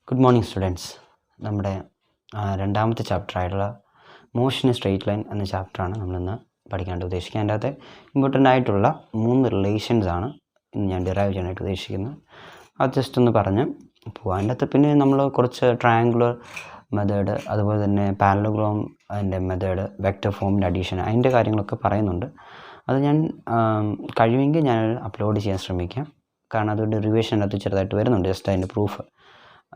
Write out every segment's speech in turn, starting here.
Good morning, students. നമ്മുടെ രണ്ടാമത്തെ chapter ആയിട്ടുള്ള മോഷൻ സ്ട്രെയിറ്റ് ലൈൻ എന്ന ചാപ്റ്ററാണ് നമ്മളിന്ന് പഠിക്കാനായിട്ട് ഉദ്ദേശിക്കുന്നത്. അതിൻ്റെ അകത്ത് ഇമ്പോർട്ടൻ്റ് ആയിട്ടുള്ള 3 റിലേഷൻസ് ആണ് ഇന്ന് ഞാൻ ഡിറൈവ് ചെയ്യാനായിട്ട് ഉദ്ദേശിക്കുന്നത്. അത് ജസ്റ്റ് ഒന്ന് പറഞ്ഞ് പോകാം. അതിൻ്റെ അകത്ത് പിന്നെ നമ്മൾ കുറച്ച് ട്രയാങ്കുലർ മെത്തേഡ്, അതുപോലെ തന്നെ പാരലലോഗ്രാം അതിൻ്റെ മെത്തേഡ്, വെക്റ്റർ ഫോമിൻ്റെ അഡീഷൻ, അതിൻ്റെ കാര്യങ്ങളൊക്കെ പറയുന്നുണ്ട്. അത് ഞാൻ കഴിയുമെങ്കിൽ ഞാൻ അപ്ലോഡ് ചെയ്യാൻ ശ്രമിക്കാം. കാരണം അത് ഡെറിവേഷൻ്റെ അകത്ത് ചെറുതായിട്ട് വരുന്നുണ്ട്. ജസ്റ്റ് അതിൻ്റെ പ്രൂഫ്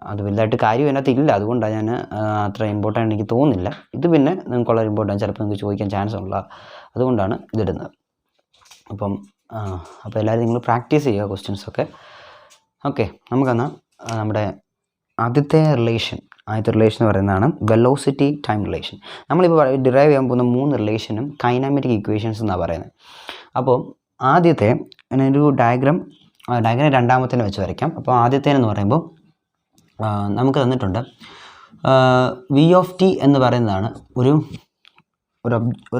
അത് വലുതായിട്ട് കാര്യം അതിനകത്ത് ഇല്ല, അതുകൊണ്ടാണ് ഞാൻ അത്ര ഇമ്പോർട്ടൻ്റ് എനിക്ക് തോന്നുന്നില്ല. ഇത് പിന്നെ നിങ്ങൾക്ക് വളരെ ഇമ്പോർട്ടൻ്റ്, ചിലപ്പോൾ നിങ്ങൾക്ക് ചോദിക്കാൻ ചാൻസ് ഉള്ള, അതുകൊണ്ടാണ് ഇതിടുന്നത്. അപ്പോൾ എല്ലാവരും നിങ്ങൾ പ്രാക്ടീസ് ചെയ്യുക ക്വസ്റ്റ്യൻസൊക്കെ. ഓക്കെ, നമുക്കെന്നാൽ നമ്മുടെ ആദ്യത്തെ റിലേഷൻ എന്ന് പറയുന്നതാണ് വെലോസിറ്റി ടൈം റിലേഷൻ. നമ്മളിപ്പോൾ ഡിറൈവ് ചെയ്യാൻ പോകുന്ന 3 റിലേഷനും കൈനാമെറ്റിക് ഇക്വേഷൻസ് എന്നാണ് പറയുന്നത്. അപ്പോൾ ആദ്യത്തെ ഒരു ഡയഗ്രാം രണ്ടാമത്തേനെ വെച്ച് വരയ്ക്കാം. അപ്പോൾ ആദ്യത്തേനെന്ന് പറയുമ്പോൾ നമുക്ക് തന്നിട്ടുണ്ട് വി ഓഫ് ടി എന്ന് പറയുന്നതാണ് ഒരു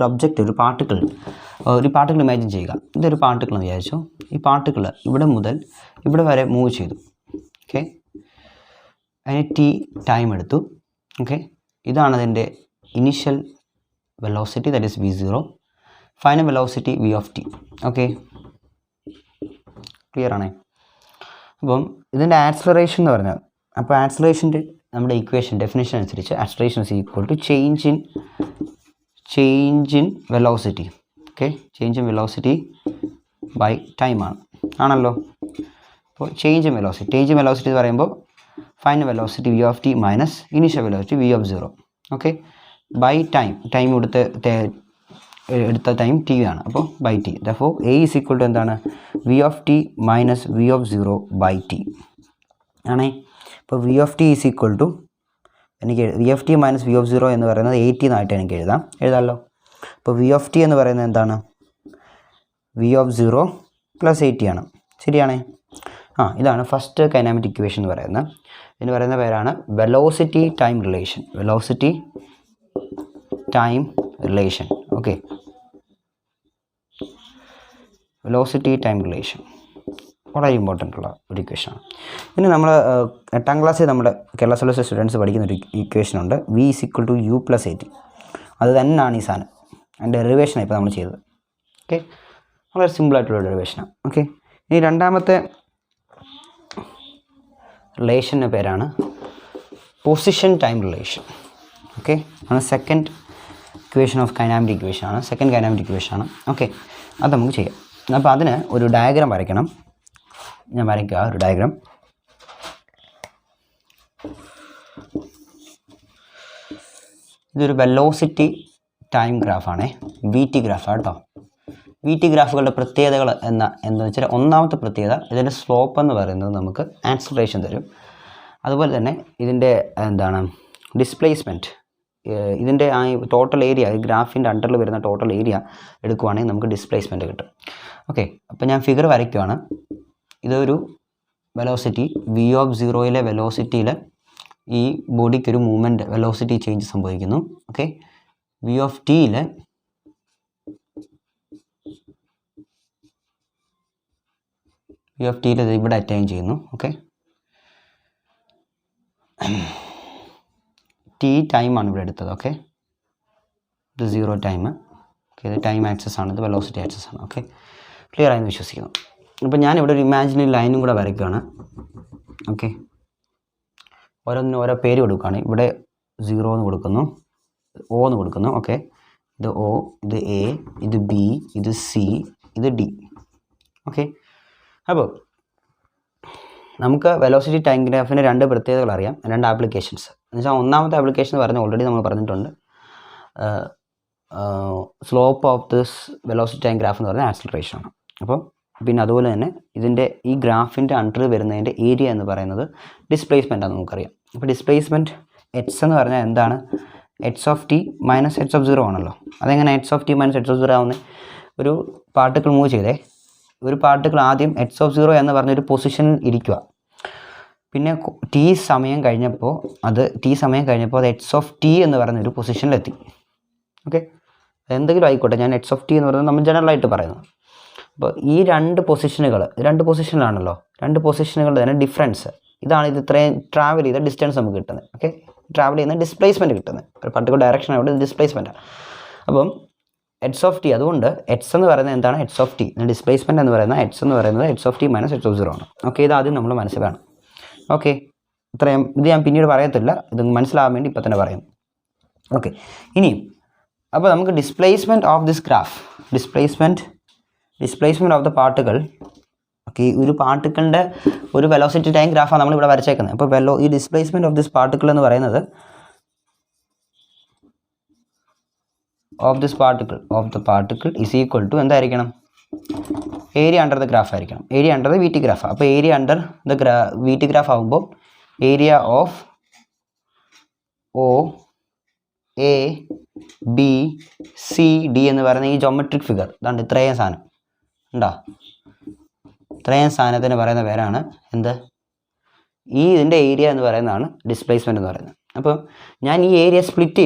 ഒബ്ജക്റ്റ്, ഒരു പാർട്ടിക്കിൾ ഇമാജിൻ ചെയ്യുക. ഇതൊരു പാർട്ടിക്കിൾ എന്ന് വിചാരിച്ചു. ഈ പാർട്ടിക്കിൾ ഇവിടെ മുതൽ ഇവിടെ വരെ മൂവ് ചെയ്തു. ഓക്കെ, അതിന് ടി ടൈം എടുത്തു. ഓക്കെ, ഇതാണ് അതിൻ്റെ initial velocity, that is v0, final velocity v of T. Okay, clear ആണേ? അപ്പം ഇതിൻ്റെ ആക്സിലറേഷൻ എന്ന് പറഞ്ഞാൽ, അപ്പോൾ ആക്സിലറേഷൻ്റെ നമ്മുടെ ഇക്വേഷൻ ഡെഫിനേഷൻ അനുസരിച്ച് acceleration is equal to change in velocity. Okay, change in velocity by time ആണല്ലോ. അപ്പോൾ ചേഞ്ച് ഇൻ വെലോസിറ്റി എന്ന് പറയുമ്പോൾ final velocity v of T minus initial velocity v of 0. Okay, by time എടുത്ത time T ആണ്. അപ്പോൾ by T, therefore A is equal to എന്താണ്? v of T minus v of 0 by T ആണേ. അപ്പോൾ v of T is equal to, എനിക്ക് v of T minus v of 0 എന്ന് പറയുന്നത് 80 എന്നായിട്ട് എനിക്ക് എഴുതാമല്ലോ. അപ്പോൾ v ഓഫ് ടി എന്ന് പറയുന്നത് എന്താണ്? v ഓഫ് 0 പ്ലസ് 80 ആണ്. ശരിയാണേ? ഇതാണ് ഫസ്റ്റ് കൈനാമെറ്റിക് ഇക്വേഷൻ എന്ന് പറയുന്നത്. ഇതിന് പറയുന്ന പേരാണ് velocity time relation. Okay, velocity time relation വളരെ ഇമ്പോർട്ടൻ്റ് ഉള്ള ഒരു ഇക്വേഷനാണ്. ഇനി നമ്മൾ 8ാം ക്ലാസ്സിൽ നമ്മുടെ കേരള സിലബസ് സ്റ്റുഡൻസ് പഠിക്കുന്ന ഒരു ഇക്വേഷൻ ഉണ്ട്, v is equal to u plus 80. അത് തന്നെയാണ് ഈ സാധനം, അതിൻ്റെ ഡെറിവേഷനാണ് ഇപ്പോൾ നമ്മൾ ചെയ്തത്. ഓക്കെ, വളരെ സിമ്പിളായിട്ടുള്ള ഡെറിവേഷനാണ്. ഓക്കെ, ഇനി രണ്ടാമത്തെ റിലേഷൻ്റെ പേരാണ് പൊസിഷൻ ടൈം റിലേഷൻ. ഓക്കെ, ആണ് സെക്കൻഡ് ഇക്വേഷൻ ഓഫ് കൈനാമെറ്റിക് ഇക്വേഷനാണ്. ഓക്കെ, അത് നമുക്ക് ചെയ്യാം. അപ്പോൾ അതിന് ഒരു ഡയഗ്രാം വരയ്ക്കണം. ഞാൻ വരയ്ക്കുക ഒരു ഡയഗ്രാം. ഇതൊരു വെലോസിറ്റി ടൈം ഗ്രാഫാണേ, വി ടി ഗ്രാഫാണ് കേട്ടോ. വി ടി ഗ്രാഫുകളുടെ പ്രത്യേകതകൾ എന്താണെന്ന് വെച്ചാൽ, ഒന്നാമത്തെ പ്രത്യേകത ഇതിൻ്റെ സ്ലോപ്പ് എന്ന് പറയുന്നത് നമുക്ക് ആക്സിലറേഷൻ തരും. അതുപോലെ തന്നെ ഇതിൻ്റെ ഡിസ്പ്ലേസ്മെൻറ്റ്, ഇതിൻ്റെ ആ ടോട്ടൽ ഏരിയ, ഈ ഗ്രാഫിൻ്റെ അണ്ടറിൽ വരുന്ന ടോട്ടൽ ഏരിയ എടുക്കുവാണെങ്കിൽ നമുക്ക് ഡിസ്പ്ലേസ്മെൻറ്റ് കിട്ടും. ഓക്കെ, അപ്പോൾ ഞാൻ ഫിഗർ വരയ്ക്കുവാണ്. ഇതൊരു വെലോസിറ്റി v ഓഫ് 0യിലെ വെലോസിറ്റിയിൽ ഈ ബോഡിക്കൊരു മൂവ്മെൻറ്റ് വെലോസിറ്റി ചേഞ്ച് സംഭവിക്കുന്നു. ഓക്കെ, v ഓഫ് ടിയിൽ ഇത് ഇവിടെ അറ്റൈൻ ചെയ്യുന്നു. ഓക്കെ, ടി ടൈമാണ് ഇവിടെ എടുത്തത്. ഓക്കെ, ഇത് 0 ടൈം. ഓക്കെ, ഇത് ടൈം ആക്സസ് ആണ്, ഇത് വെലോസിറ്റി ആക്സസ് ആണ്. ഓക്കെ, ക്ലിയർ ആയെന്ന് വിശ്വസിക്കുന്നു. അപ്പോൾ ഞാനിവിടെ ഒരു ഇമാജിനറി ലൈനും കൂടെ വരയ്ക്കുകയാണ്. ഓക്കെ, ഓരോന്നിനും ഓരോ പേര് കൊടുക്കുകയാണ്. ഇവിടെ 0 എന്ന് കൊടുക്കുന്നു, O എന്ന് കൊടുക്കുന്നു. ഓക്കെ, ഇത് O, ഇത് A, ഇത് B, ഇത് C, ഇത് D. ഓക്കെ, അപ്പോൾ നമുക്ക് വെലോസിറ്റി ടൈം ഗ്രാഫിന് 2 പ്രത്യേകതകൾ അറിയാം, 2 ആപ്ലിക്കേഷൻസ്. എന്നുവെച്ചാൽ ഒന്നാമത്തെ ആപ്ലിക്കേഷൻ പറഞ്ഞാൽ ഓൾറെഡി നമ്മൾ പറഞ്ഞിട്ടുണ്ട്, slope of this velocity time graph എന്ന് പറഞ്ഞാൽ ആക്സിലറേഷനാണ്. അപ്പോൾ പിന്നെ അതുപോലെ തന്നെ ഇതിൻ്റെ ഈ ഗ്രാഫിൻ്റെ അണ്ടറിൽ വരുന്നതിൻ്റെ ഏരിയ എന്ന് പറയുന്നത് ഡിസ്പ്ലേസ്മെൻ്റ് ആണെന്ന് നമുക്കറിയാം. അപ്പോൾ ഡിസ്പ്ലേസ്മെൻറ്റ് എച്ച് എന്ന് പറഞ്ഞാൽ എന്താണ്? H of T minus H of 0 ആണല്ലോ. അതെങ്ങനെ H of T minus H of 0 ആവുന്നത്? ഒരു പാർട്ടിക്കിൾ മൂവ് ചെയ്തേ, ഒരു പാർട്ടിക്കിൾ ആദ്യം എച്ച് ഓഫ് 0 എന്ന് പറഞ്ഞൊരു പൊസിഷനിൽ ഇരിക്കുക. പിന്നെ ടി സമയം കഴിഞ്ഞപ്പോൾ അത് എച്ച് ഓഫ് ടി എന്ന് പറഞ്ഞൊരു പൊസിഷനിലെത്തി. ഓക്കെ, എന്തെങ്കിലും ആയിക്കോട്ടെ, ഞാൻ എച്ച് ഓഫ് ടി എന്ന് പറയുന്നത് നമ്മൾ ജനറലായിട്ട് പറയുന്നത്. അപ്പോൾ ഈ 2 പൊസിഷനുകളാണല്ലോ, 2 പൊസിഷനുകളുടെ തന്നെ ഡിഫറൻസ് ഇതാണ് ഇത് ഇത്രയും ട്രാവൽ ചെയ്ത ഡിസ്റ്റൻസ് നമുക്ക് കിട്ടുന്നത്. ഓക്കെ, ട്രാവൽ ചെയ്യുന്ന ഡിസ്പ്ലേസ്മെൻറ്റ് കിട്ടുന്നത് ഒരു പർട്ടിക്കുലർ ഡയറക്ഷൻ അവിടെ ഡിസ്പ്ലേസ്മെൻറ്റാണ്. അപ്പം എച്ച് ഓഫ് ടി, അതുകൊണ്ട് എച്ച് എന്ന് പറയുന്നത് എന്താണ്? H of T. ഡിസ്പ്ലേസ്മെൻറ്റ് എന്ന് പറയുന്നത് എച്ച് എന്ന് പറയുന്നത് H of T minus H of 0 ആണ്. ഓക്കെ, ഇത് ആദ്യം നമ്മൾ മനസ്സിൽ വേണം. ഓക്കെ, ഇത്രയും ഇത് ഞാൻ പിന്നീട് പറയത്തില്ല, ഇത് മനസ്സിലാവാൻ വേണ്ടി ഇപ്പം തന്നെ പറയുന്നു. ഓക്കെ, ഇനിയും അപ്പോൾ നമുക്ക് displacement of this graph, displacement of the particle. Okay, ഒരു പാർട്ടിക്കിളിൻ്റെ ഒരു വെലോസിറ്റി ടൈം ഗ്രാഫാണ് നമ്മളിവിടെ വരച്ചേക്കുന്നത്. അപ്പോൾ ഈ ഡിസ്പ്ലേസ്മെൻറ്റ് ഓഫ് ദിസ് പാർട്ടിക്കിൾ എന്ന് പറയുന്നത് of the particle is equal to എന്തായിരിക്കണം? ഏരിയ അണ്ടർ ദ ഗ്രാഫ് ആയിരിക്കണം. Area under the V T graph. അപ്പോൾ area under the V T graph ആകുമ്പോൾ area of O A B C D എന്ന് പറയുന്ന ഈ geometric figure, ഇതാണ്ട് ഇത്രയും സാധനം ഉണ്ടോ? ഇത്രയും സാധനത്തിന് പറയുന്ന പേരാണ് എന്ത്? ഇതിൻ്റെ ഏരിയ എന്ന് പറയുന്നതാണ് ഡിസ്പ്ലേസ്മെൻറ്റ് എന്ന് പറയുന്നത്. അപ്പം ഞാൻ ഈ ഏരിയ സ്പ്ലിറ്റ്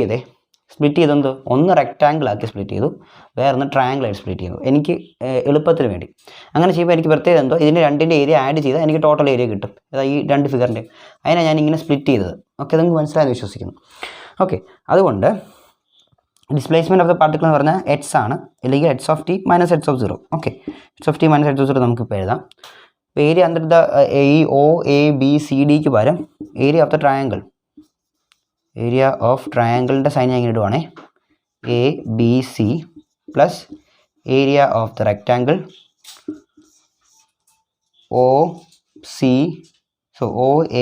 ചെയ്തെന്ത്? ഒന്ന് റെക്റ്റാങ്കിൾ ആക്കി സ്പ്ലിറ്റ് ചെയ്തു, വേറൊന്ന് ട്രയാങ്കിളായിട്ട് സ്പ്ലിറ്റ് ചെയ്തു, എനിക്ക് എളുപ്പത്തിന് വേണ്ടി. അങ്ങനെ ചെയ്യുമ്പോൾ എനിക്ക് പ്രത്യേകത എന്തോ, ഇതിൻ്റെ രണ്ടിൻ്റെ ഏരിയ ആഡ് ചെയ്താൽ എനിക്ക് ടോട്ടൽ ഏരിയ കിട്ടും. ഈ രണ്ട് ഫിഗറിൻ്റെ അതിനാണ് ഞാൻ ഇങ്ങനെ സ്പ്ലിറ്റ് ചെയ്തത്. ഓക്കെ, നിങ്ങൾക്ക് മനസ്സിലായെന്ന് വിശ്വസിക്കുന്നു. ഓക്കെ, അതുകൊണ്ട് ഡിസ്പ്ലേസ്മെൻറ്റ് ഓഫ് ദ പാർട്ടിക്കിൾ എന്ന് പറഞ്ഞാൽ എച്ച് ആണ്, അല്ലെങ്കിൽ H of T minus H of 0. Okay, H of T minus H of 0 നമുക്കിപ്പോൾ എഴുതാം. അപ്പോൾ ഏരിയ അണ്ടർ ദ ഈ ഒ എ ബി സി ഡിക്ക് പകരം area of the triangle, area of ട്രയാങ്കിളിൻ്റെ സൈൻ ഞാൻ ഇങ്ങനെ ഇടുവാണേ, A B C plus area of the rectangle O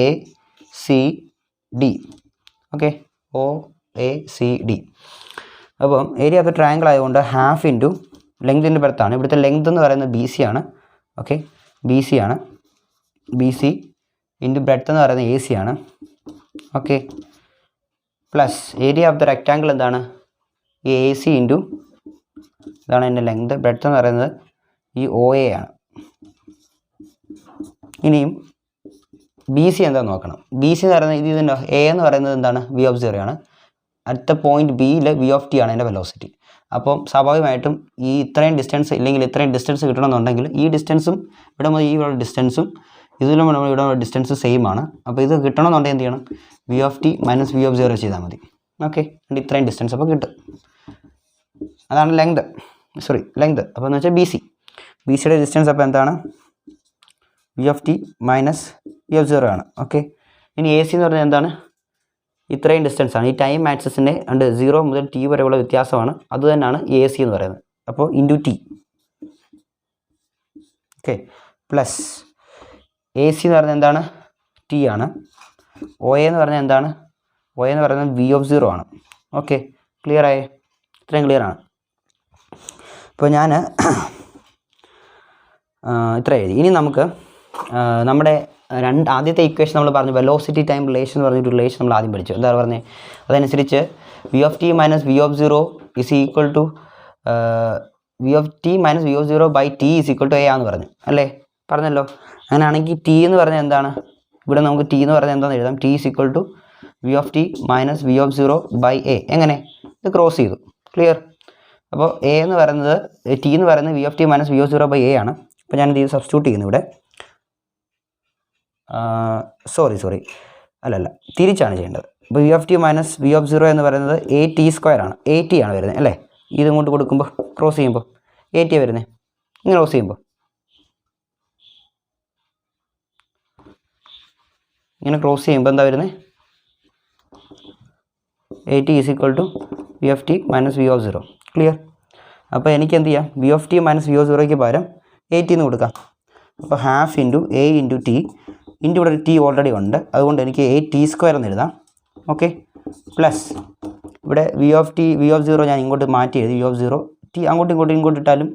A C D. Okay, O A C D. അപ്പം area of the triangle ആയതുകൊണ്ട് half into ലെങ്തിൻ്റെ ബർത്താണ്. ഇവിടുത്തെ ലെങ്ത് എന്ന് പറയുന്നത് ബി സി ആണ്. ഓക്കെ, ബി സി ആണ്. ബി സി ഇൻറ്റു ബ്രെഡ്ത്ത് എന്ന് പറയുന്നത് എ സി ആണ്. Okay, plus area of the rectangle എന്താണ്? എ സി ഇൻറ്റു ഇതാണ് എൻ്റെ ലെങ്ത്, ബ്രെഡ്ത്ത് എന്ന് പറയുന്നത് ഈ ഒ എ ആണ്. ഇനിയും ബി സി എന്താണെന്ന് നോക്കണം. ബി സി എന്ന് പറയുന്നത് ഇതിൻ്റെ എ എന്ന് പറയുന്നത് എന്താണ്? വി ഓഫ് 0 ആണ്. അടുത്ത പോയിൻറ്റ് ബിയിൽ വി ഓഫ് ടി ആണ് എൻ്റെ വെലോസിറ്റി. അപ്പം സ്വാഭാവികമായിട്ടും ഈ ഇത്രയും ഡിസ്റ്റൻസ് ഇല്ലെങ്കിൽ ഇത്രയും ഡിസ്റ്റൻസ് കിട്ടണമെന്നുണ്ടെങ്കിൽ ഈ ഡിസ്റ്റൻസും ഇവിടെ മുതൽ ഈ ഡിസ്റ്റൻസും ഇതിലും ഇവിടെ ഡിസ്റ്റൻസ് സെയിം ആണ്. അപ്പോൾ ഇത് കിട്ടണമെന്നുണ്ടെങ്കിൽ എന്ത് ചെയ്യണം? V of T minus V of 0 ചെയ്താൽ മതി. ഓക്കെ, ഇത്രയും ഡിസ്റ്റൻസ് അപ്പോൾ കിട്ടും. അതാണ് ലെങ്ത്. അപ്പോൾ എന്ന് വെച്ചാൽ ബി സിയുടെ ഡിസ്റ്റൻസ് അപ്പോൾ എന്താണ്? V of T minus V of 0 ആണ്. ഓക്കെ, ഇനി എ സി എന്ന് പറഞ്ഞാൽ എന്താണ്? ഇത്രയും ഡിസ്റ്റൻസ് ആണ്. ഈ ടൈം ആക്സിസിൻ്റെ 0 മുതൽ ടി വരെയുള്ള വ്യത്യാസമാണ്. അത് തന്നെയാണ് എ സി എന്ന് പറയുന്നത്. അപ്പോൾ into T. Okay, plus A C എന്ന് പറയുന്നത് എന്താണ്? ടി ആണ്. ഒ എ എന്ന് പറഞ്ഞാൽ എന്താണ്? ഒ എന്ന് പറയുന്നത് വി ഓഫ് 0 ആണ്. ഓക്കെ, ക്ലിയർ ആയേ? ഇത്രയും ക്ലിയർ ആണ്. ഇപ്പോൾ ഞാൻ ഇത്ര എഴുതി. ഇനി നമുക്ക് നമ്മുടെ ആദ്യത്തെ ഇക്വേഷൻ നമ്മൾ പറഞ്ഞു, വെലോസിറ്റി ടൈം റിലേഷൻ എന്ന് പറഞ്ഞൊരു റിലേഷൻ നമ്മൾ ആദ്യം പഠിച്ചു. എന്താ പറഞ്ഞത്? അതനുസരിച്ച് v of T minus V of 0 is equal to V of T minus V of 0 by t is equal to a ആണെന്ന് പറഞ്ഞു അല്ലേ? പറഞ്ഞല്ലോ. അങ്ങനെയാണെങ്കിൽ ടി എന്ന് പറഞ്ഞാൽ എന്താണ്? ഇവിടെ നമുക്ക് ടി എന്ന് പറഞ്ഞാൽ എന്താണെന്ന് എഴുതാം. T is equal to V of T minus V of 0 by a. എങ്ങനെ? ഇത് ക്രോസ് ചെയ്തു. ക്ലിയർ? അപ്പോൾ എ എന്ന് പറയുന്നത് ടി എന്ന് പറയുന്നത് v of T minus V of 0 by a ആണ്. അപ്പോൾ ഞാനിത് സബ്സ്റ്റിറ്റ്യൂട്ട് ചെയ്യുന്നു ഇവിടെ. സോറി അല്ലല്ല, തിരിച്ചാണ് ചെയ്യേണ്ടത്. അപ്പോൾ v of T minus V of 0 എന്ന് പറയുന്നത് എ ടി സ്ക്വയർ ആണ്. എ ടി ആണ് വരുന്നത് അല്ലേ? ഇത് ഇങ്ങോട്ട് കൊടുക്കുമ്പോൾ ക്രോസ് ചെയ്യുമ്പോൾ എ ടി വരുന്നത്. ഇങ്ങനെ ക്രോസ് ചെയ്യുമ്പോൾ എന്താ വരുന്നത്? A T is equal to V of T minus V of 0. Clear? അപ്പോൾ എനിക്ക് എന്ത് ചെയ്യാം? V of T minus V of 0ക്ക് പകരം എ ടി എന്ന് കൊടുക്കാം. അപ്പോൾ half into A into T into ഇവിടെ ഒരു ടി ഓൾറെഡി ഉണ്ട്, അതുകൊണ്ട് എനിക്ക് എ ടി സ്ക്വയർ എന്ന് എഴുതാം. ഓക്കെ, പ്ലസ് ഇവിടെ വി ഓഫ് 0 ഞാൻ ഇങ്ങോട്ട് മാറ്റി എഴുതി. വി ഓഫ് 0 ടി അങ്ങോട്ടും ഇട്ടാലും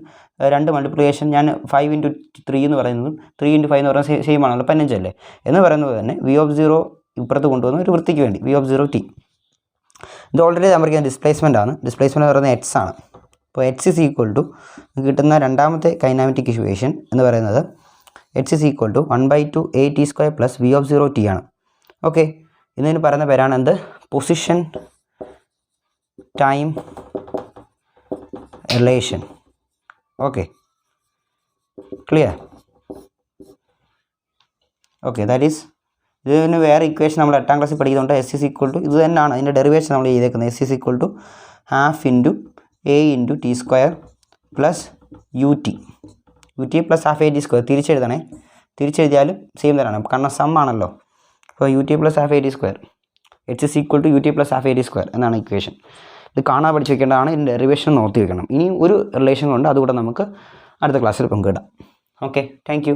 രണ്ട് മൾട്ടിപ്ലിക്കേഷൻ ഞാൻ 5 ഇൻറ്റു 3 എന്ന് പറയുന്നതും 3 ഇൻറ്റു 5 എന്ന് പറയുന്നത് സെയിം ആണല്ലോ, 15 അല്ലേ? എന്ന് പറയുന്നത് തന്നെ വി ഓഫ് 0 ഇപ്പുറത്ത് കൊണ്ടുവന്ന ഒരു വൃത്തിക്ക് വേണ്ടി വി ഓഫ് 0 ടി. ഇത് ഓൾറെഡി നമുക്ക് ഡിസ്പ്ലേസ്മെൻ്റ് ആണ്. ഡിസ്പ്ലേസ്മെൻറ്റ് എന്ന് പറയുന്നത് എക്സ് ആണ്. അപ്പോൾ എക്സ് ഇസ് ഈക്വൽ ടു കിട്ടുന്ന രണ്ടാമത്തെ കൈനാമാറ്റിക് ഇക്വേഷൻ എന്ന് പറയുന്നത് x is equal to 1/2 a T square plus v of 0 t ആണ്. ഓക്കെ, ഇതിന് പറയുന്ന പേരാണ് എന്ത്? Position time relation. Okay, clear? Okay, that is ഇതിന് വേറെ ഇക്വേഷൻ നമ്മൾ 8ാം ക്ലാസ്സിൽ പഠിക്കുന്നുണ്ട്. എസ് ഇസ് ഈക്വൽ ടു ഇത് തന്നെയാണ് അതിൻ്റെ ഡെറിവേഷൻ നമ്മൾ ചെയ്തേക്കുന്നത്. S is equal to half into A into T square plus U T plus half A T square. തിരിച്ചെഴുതണേ, തിരിച്ചെഴുതിയാലും സെയിം തന്നെയാണ് കാരണം സം ആണല്ലോ. അപ്പോൾ U T plus half A T square H is equal to U T plus half A T square എന്നാണ് equation. ഇത് കാണാൻ പഠിച്ച് വെക്കേണ്ടതാണ്. ഇതിൻ്റെ ഡെറിവേഷൻ നോക്കി വെക്കണം. ഇനി ഒരു റിലേഷൻ കൊണ്ട് അതുകൂടെ നമുക്ക് അടുത്ത ക്ലാസ്സിൽ പങ്കിടാം. Okay, thank you.